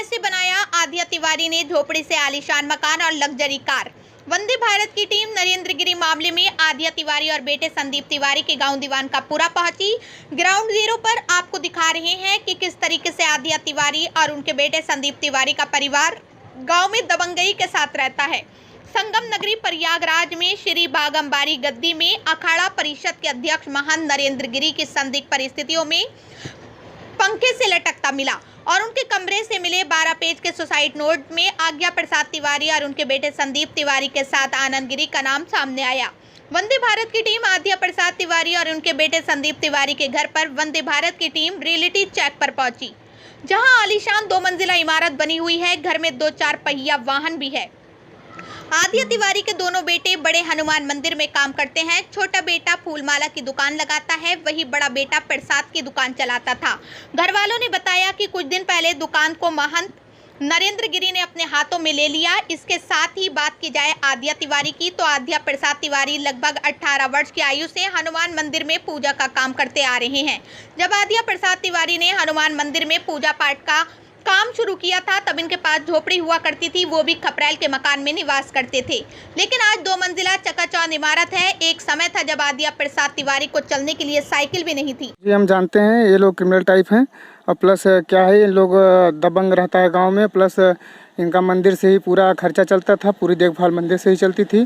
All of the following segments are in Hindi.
कैसे बनाया आदिया तिवारी ने झोपड़ी से आलीशान मकान और लग्जरी कार। वंदे भारत की टीम नरेंद्र गिरी मामले में आदिया तिवारी और बेटे संदीप तिवारी के गांव दीवानकापुरा पहुंची। ग्राउंड जीरो पर आपको दिखा रहे हैं कि किस तरीके से आदिया तिवारी और उनके बेटे संदीप तिवारी का परिवार गांव में दबंगई के साथ रहता है। संगम नगरी प्रयागराज में श्री बागंबारी गद्दी में अखाड़ा परिषद के अध्यक्ष महंत नरेंद्र गिरी की संदिग्ध परिस्थितियों में पंखे से लटकता मिला और उनके कमरे से मिले 12 पेज के सुसाइड नोट में आज्ञा प्रसाद तिवारी और उनके बेटे संदीप तिवारी के साथ आनंद गिरी का नाम सामने आया। वंदे भारत की टीम आज्ञा प्रसाद तिवारी और उनके बेटे संदीप तिवारी के घर पर वंदे भारत की टीम रियलिटी चेक पर पहुंची, जहां आलीशान 2 मंजिला इमारत बनी हुई है। घर में 2 4 पहिया वाहन भी है। आदिया तिवारी के दोनों बेटे बड़े हनुमान मंदिर में काम करते हैं। छोटा बेटा फूलमाला की दुकान लगाता है, वही बड़ा बेटा प्रसाद की दुकान चलाता था। घर वालों ने बताया कि कुछ दिन पहले दुकान को महंत नरेंद्र गिरी ने अपने हाथों में ले लिया। इसके साथ ही बात की जाए आदिया तिवारी की, तो आदिया प्रसाद तिवारी लगभग 18 वर्ष की आयु से हनुमान मंदिर में पूजा का काम करते आ रहे हैं। जब आदिया प्रसाद तिवारी ने हनुमान मंदिर में पूजा पाठ का काम शुरू किया था, तब इनके पास झोपड़ी हुआ करती थी। वो भी खपरैल के मकान में निवास करते थे, लेकिन आज 2 मंजिला चकाचौंध इमारत है। एक समय था जब आदिया प्रसाद तिवारी को चलने के लिए साइकिल भी नहीं थी। जी, हम जानते हैं ये लोग क्रिमिनल टाइप हैं और प्लस क्या है, ये लोग दबंग रहता है गांव में। प्लस इनका मंदिर से ही पूरा खर्चा चलता था, पूरी देखभाल मंदिर से ही चलती थी।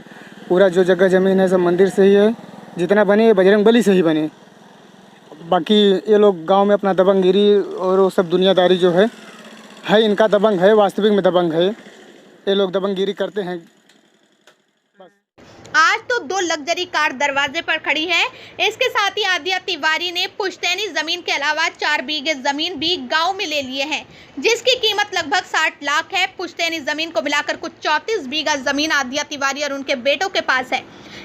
पूरा जो जगह ज़मीन है सब मंदिर से ही है, जितना बने बजरंग बली से ही बने। बाकी ये लोग गांव में अपना दबंगगिरी और वो सब दुनियादारी जो है इनका दबंग है, वास्तविक में दबंग है। ये लोग दबंगगिरी करते हैं। आज तो 2 लग्जरी कार दरवाजे पर खड़ी है। इसके साथ ही आदिया तिवारी ने पुश्तैनी जमीन के अलावा 4 बीघे जमीन भी गांव में ले लिए हैं, जिसकी कीमत लगभग 60 लाख है। पुश्तैनी जमीन को मिलाकर कुछ 34 बीघा जमीन आदिया तिवारी और उनके बेटों के पास है।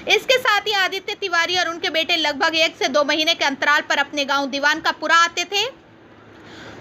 इसके साथ ही आदित्य तिवारी और उनके बेटे लगभग 1 से 2 महीने के अंतराल पर अपने गाँव दीवानकापुरा आते थे।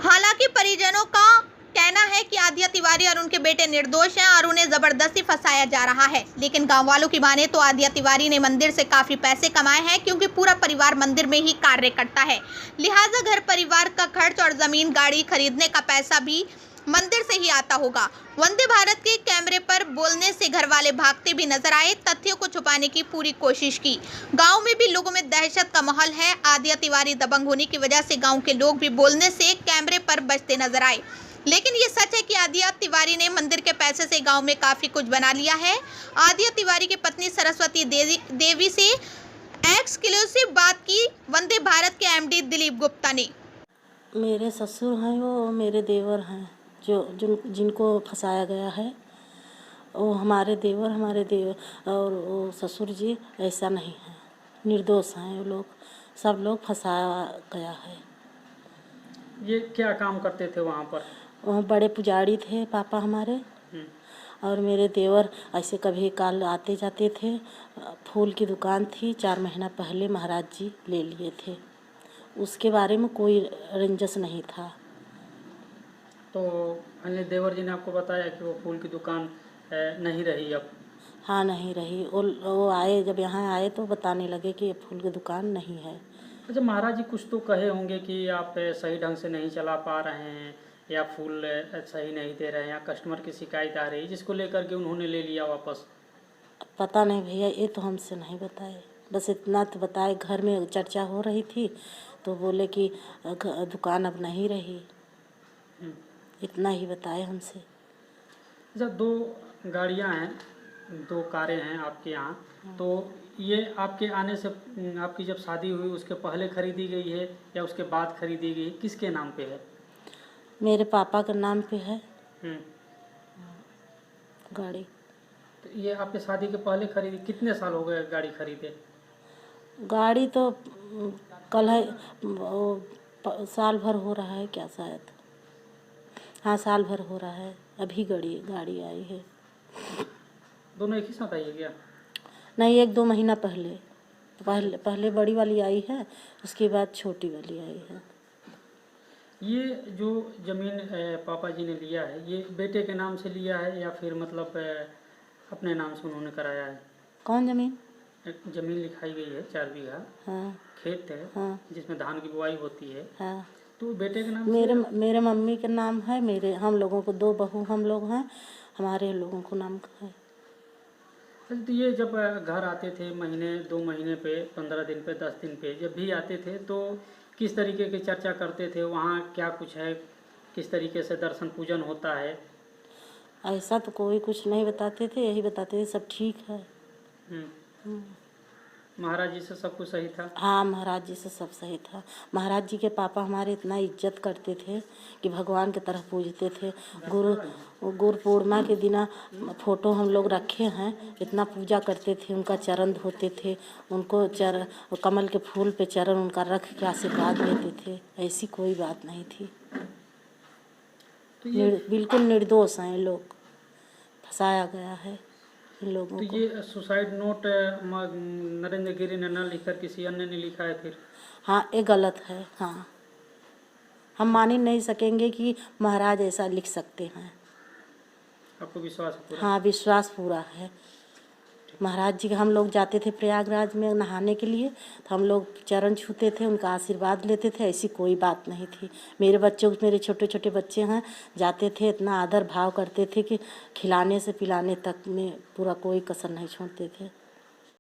हालांकि परिजनों का कहना है कि आदिया तिवारी और उनके बेटे निर्दोष हैं और उन्हें जबरदस्ती फंसाया जा रहा है। लेकिन गांव वालों की माने तो आदिया तिवारी ने मंदिर से काफी पैसे कमाए हैं, क्योंकि पूरा परिवार मंदिर में ही कार्य करता है। लिहाजा घर परिवार का खर्च और जमीन गाड़ी खरीदने का पैसा भी मंदिर से ही आता होगा। वंदे भारत के कैमरे पर बोलने से घर वाले भागते भी नजर आए। तथ्यों को छुपाने की पूरी कोशिश की। गांव में भी लोगों में दहशत का माहौल है। आदिया तिवारी दबंग होने की वजह से गांव के लोग भी बोलने से कैमरे पर बचते नजर आए। लेकिन ये सच है कि आदिया तिवारी ने मंदिर के पैसे से गांव में काफी कुछ बना लिया है। आदिया तिवारी की पत्नी सरस्वती देवी से एक्सक्लूसिव बात की वंदे भारत के एमडी दिलीप गुप्ता ने। मेरे ससुर हैं, वो मेरे देवर हैं, जिनको फंसाया गया है। वो हमारे देवर और वो ससुर जी ऐसा नहीं है, निर्दोष हैं। वो लोग सब लोग फंसाया गया है। ये क्या काम करते थे वहाँ पर? वहाँ बड़े पुजारी थे पापा हमारे, और मेरे देवर ऐसे कभी काल आते जाते थे। फूल की दुकान थी, 4 महीना पहले महाराज जी ले लिए थे। उसके बारे में कोई रंजस नहीं था। तो अन्य देवर जी ने आपको बताया कि वो फूल की दुकान नहीं रही अब? हाँ, नहीं रही। वो आए, जब यहाँ आए तो बताने लगे कि ये फूल की दुकान नहीं है। अच्छा, महाराज जी कुछ तो कहे होंगे कि आप सही ढंग से नहीं चला पा रहे हैं, या फूल सही नहीं दे रहे हैं, या कस्टमर की शिकायत आ रही है, जिसको लेकर के उन्होंने ले लिया वापस? पता नहीं भैया, ये तो हमसे नहीं बताए। बस इतना तो बताए, घर में चर्चा हो रही थी तो बोले कि दुकान अब नहीं रही। इतना ही बताए हमसे। जब 2 गाड़ियाँ हैं, 2 कारें हैं आपके यहाँ, तो ये आपके आने से, आपकी जब शादी हुई उसके पहले खरीदी गई है या उसके बाद खरीदी गई? किसके नाम पे है? मेरे पापा के नाम पे है गाड़ी। तो ये आपके शादी के पहले खरीदी? कितने साल हो गए गाड़ी खरीदे? गाड़ी तो कल है, साल भर हो रहा है क्या, शायद। हाँ, साल भर हो रहा है। अभी गाड़ी आई है। दोनों एक ही साथ आई है क्या? नहीं, 1-2 महीना पहले बड़ी वाली आई है, उसके बाद छोटी वाली आई है। ये जो ज़मीन पापा जी ने लिया है, ये बेटे के नाम से लिया है या फिर मतलब अपने नाम से उन्होंने कराया है? कौन ज़मीन? ज़मीन लिखाई गई है 4 बीघा। हाँ, खेत है। हाँ, जिसमें धान की बुआई होती है। हाँ। तो बेटे के नाम से मेरे मम्मी के नाम है, मेरे हम लोगों को 2 बहू हम लोग हैं, हमारे लोगों को नाम है। अच्छा, तो ये जब घर आते थे महीने 2 महीने पे, 15 दिन पे, 10 दिन पे जब भी आते थे तो किस तरीके की चर्चा करते थे, वहाँ क्या कुछ है, किस तरीके से दर्शन पूजन होता है? ऐसा तो कोई कुछ नहीं बताते थे, यही बताते थे सब ठीक है। महाराज जी से सब कुछ सही था? हाँ, महाराज जी से सब सही था। महाराज जी के पापा हमारे इतना इज्जत करते थे कि भगवान की तरह पूजते थे। गुरु पूर्णिमा के दिन फोटो हम लोग रखे हैं, इतना पूजा करते थे, उनका चरण धोते थे, उनको कमल के फूल पे चरण उनका रख के आशीर्वाद लेते थे। ऐसी कोई बात नहीं थी। तो ये बिल्कुल निर्दोष हैं लोग, फंसाया गया है इन लोगों तो को। ये सुसाइड नोट नरेंद्र गिरी ने न लिखकर किसी अन्य ने लिखा है फिर? हाँ, ये गलत है। हाँ, हम मान ही नहीं सकेंगे कि महाराज ऐसा लिख सकते हैं। आपको विश्वास है पूरा? हाँ, विश्वास पूरा है। महाराज जी हम लोग जाते थे प्रयागराज में नहाने के लिए, तो हम लोग चरण छूते थे, उनका आशीर्वाद लेते थे, ऐसी कोई बात नहीं थी। मेरे छोटे छोटे बच्चे हैं, जाते थे, इतना आदर भाव करते थे कि खिलाने से पिलाने तक में पूरा कोई कसर नहीं छोड़ते थे।